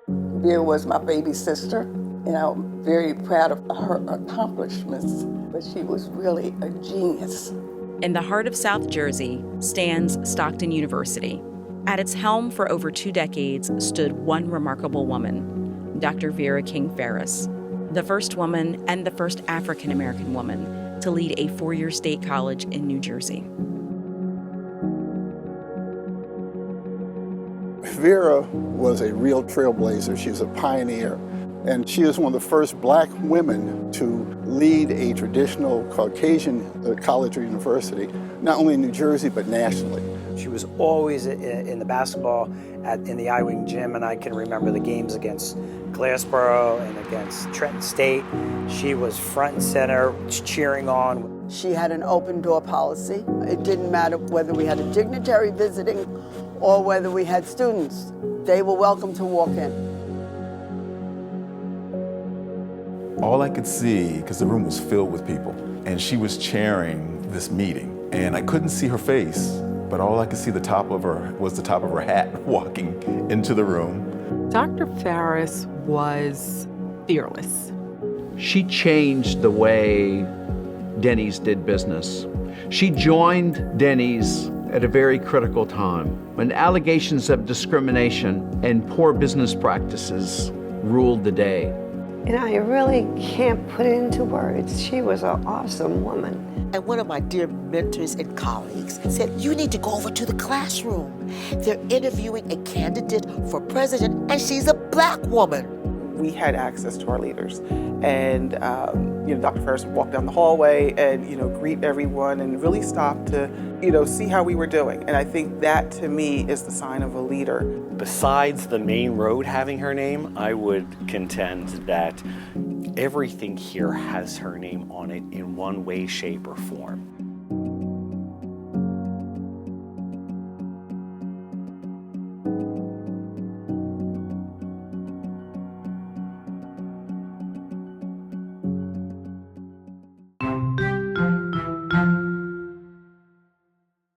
Vera was my baby sister, and I'm very proud of her accomplishments, but she was really a genius. In the heart of South Jersey stands Stockton University. At its helm for over 2 decades stood one remarkable woman, Dr. Vera King Farris, the first woman and the first African-American woman to lead a 4-year state college in New Jersey. Vera was a real trailblazer. She was a pioneer. And she is one of the first black women to lead a traditional Caucasian college or university, not only in New Jersey, but nationally. She was always in the basketball in the I-Wing gym, and I can remember the games against Glassboro and against Trenton State. She was front and center, cheering on. She had an open door policy. It didn't matter whether we had a dignitary visiting or whether we had students. They were welcome to walk in. All I could see, because the room was filled with people, and she was chairing this meeting, and I couldn't see her face, but all I could see was the top of her hat walking into the room. Dr. Farris was fearless. She changed the way Denny's did business. She joined Denny's at a very critical time when allegations of discrimination and poor business practices ruled the day. And I really can't put it into words. She was an awesome woman. And one of my dear mentors and colleagues said, you need to go over to the classroom. They're interviewing a candidate for president, and she's a black woman. We had access to our leaders. And Dr. Farris would walk down the hallway and greet everyone and really stop to see how we were doing. And I think that to me is the sign of a leader. Besides the main road having her name, I would contend that everything here has her name on it in one way, shape, or form.